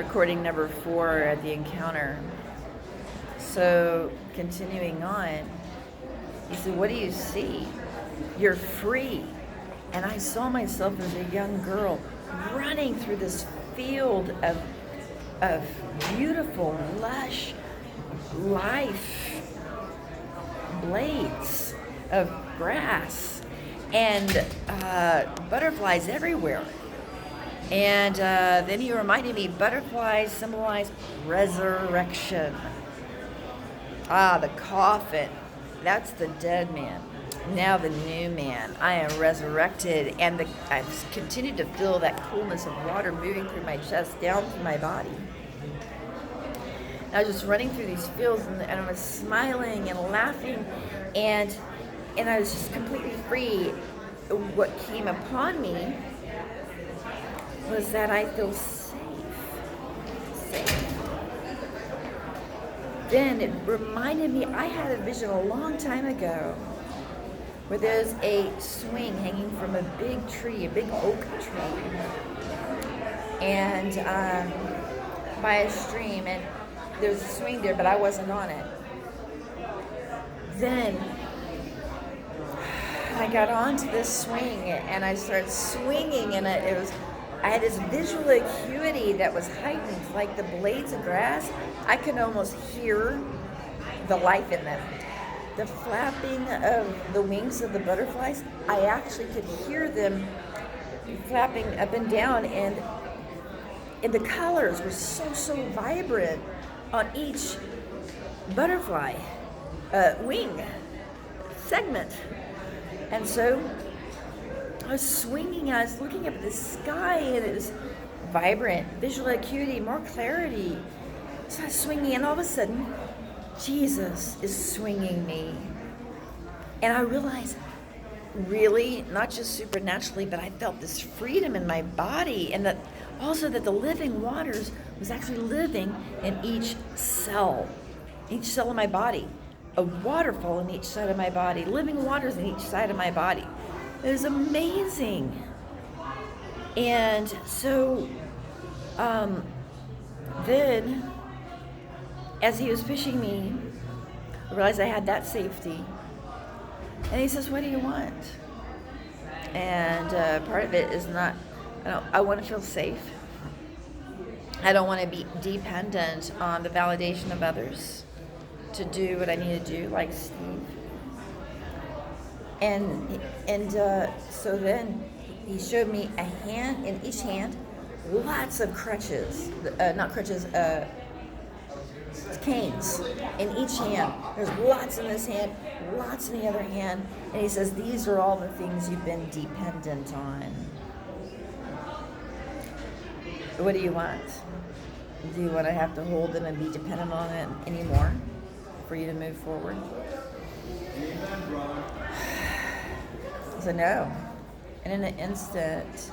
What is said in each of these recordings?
recording number 4 at the encounter. So continuing on, he said, what do you see? You're free. And I saw myself as a young girl running through this field of beautiful, lush life blades of grass and butterflies everywhere. And then he reminded me, butterflies symbolize resurrection. The coffin, that's the dead man. Now the new man. I am resurrected, and I continue to feel that coolness of water moving through my chest, down through my body. I was just running through these fields, and I was smiling and laughing, and I was just completely free. What came upon me was that I feel safe. Then it reminded me, I had a vision a long time ago where there's a swing hanging from a big tree, a big oak tree, and by a stream, and there's a swing there, but I wasn't on it. Then I got onto this swing, and I started swinging, and I had this visual acuity that was heightened, like the blades of grass. I could almost hear the life in them. The flapping of the wings of the butterflies, I actually could hear them flapping up and down, and the colors were so vibrant on each butterfly wing segment. And so I was swinging, I was looking up at the sky, and it was vibrant, visual acuity, more clarity. So I was swinging, and all of a sudden, Jesus is swinging me. And I realized, really, not just supernaturally, but I felt this freedom in my body, and that also that the living waters was actually living in each cell of my body. A waterfall in each side of my body, living waters in each side of my body. It was amazing. And so then, as he was pushing me, I realized I had that safety. And he says, what do you want? And part of it is not, I want to feel safe. I don't want to be dependent on the validation of others to do what I need to do, like Steve. And so then he showed me a hand, in each hand, lots of crutches, canes in each hand. There's lots in this hand, lots in the other hand. And he says, these are all the things you've been dependent on. What do you want? Do you want to have to hold them and be dependent on it anymore for you to move forward? I said, no. And in an instant,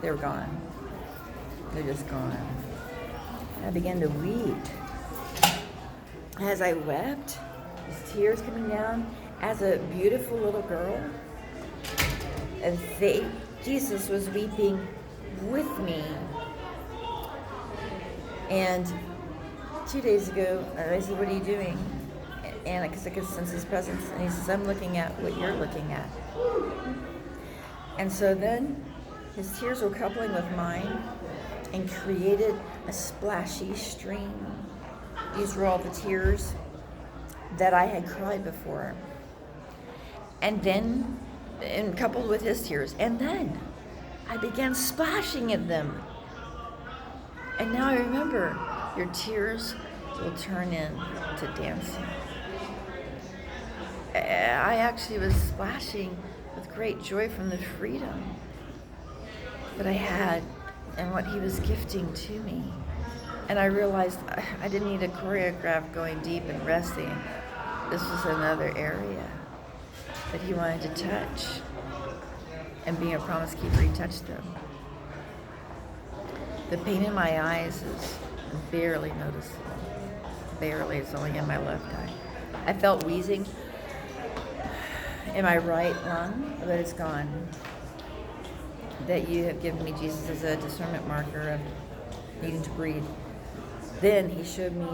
they were gone. They're just gone. I began to weep. As I wept, with tears coming down, as a beautiful little girl, and Jesus was weeping with me. And 2 days ago, I said, what are you doing? And because I could sense his presence. And he says, I'm looking at what you're looking at. And so then his tears were coupling with mine and created a splashy stream. These were all the tears that I had cried before. And then, and coupled with his tears. And then I began splashing at them. And now I remember, your tears will turn into dancing. I actually was splashing with great joy from the freedom that I had and what he was gifting to me. And I realized I didn't need a choreograph going deep and resting. This was another area that he wanted to touch. And being a promise keeper, he touched them. The pain in my eyes is barely noticeable. Barely, it's only in my left eye. I felt wheezing in my right lung, but it's gone. That you have given me, Jesus, as a discernment marker of needing to breathe Then he showed me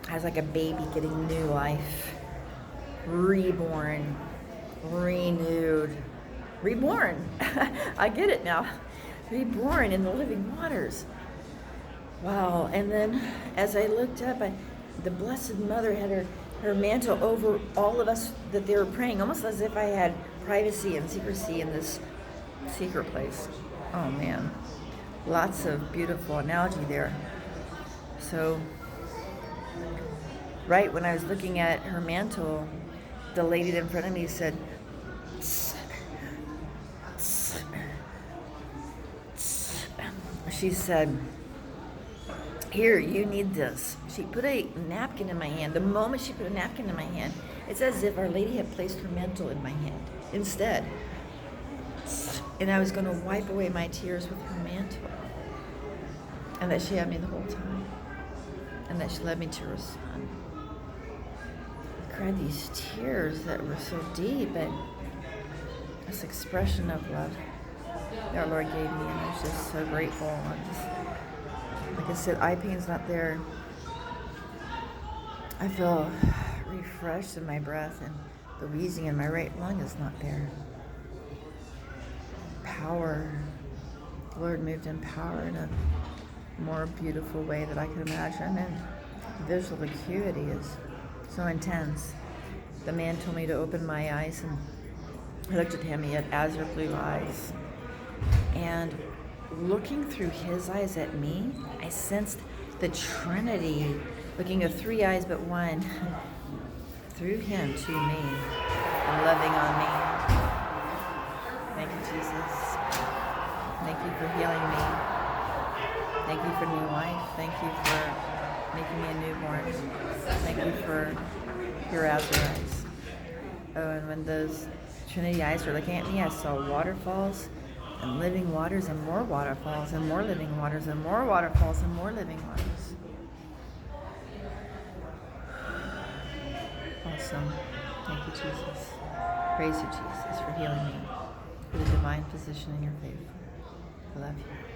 I was like a baby getting new life, reborn, renewed, reborn. I get it now. Reborn in the living waters. Wow. And then as I looked up, the Blessed Mother had her mantle over all of us that they were praying, almost as if I had privacy and secrecy in this secret place. Oh man. Lots of beautiful analogy there. So, right when I was looking at her mantle, the lady in front of me said, "Tss, tss, tss." She said, "Here, you need this." She put a napkin in my hand. The moment she put a napkin in my hand, it's as if Our Lady had placed her mantle in my hand instead. And I was going to wipe away my tears with her mantle. And that she had me the whole time. And that she led me to her son. I cried these tears that were so deep, and this expression of love that our Lord gave me, and I was just so grateful. I'm just, like I said, eye pain's not there. I feel refreshed in my breath, and the wheezing in my right lung is not there. Power. The Lord moved in power in a more beautiful way that I could imagine, and visual acuity is so intense. The man told me to open my eyes, and I looked at him. He had azure blue eyes, and looking through his eyes at me, I sensed the Trinity, looking of three eyes but one, through him to me, and loving on me. Thank you, Jesus. Thank you for healing me. Thank you for new life. Thank you for making me a newborn. Thank you for your azure eyes. Oh, and when those Trinity eyes were looking at me, I saw waterfalls and living waters and more waterfalls and more living waters and more waterfalls and more living waters. Awesome. Thank you, Jesus. Praise you, Jesus, for healing me, for the divine physician in your faith. I love you.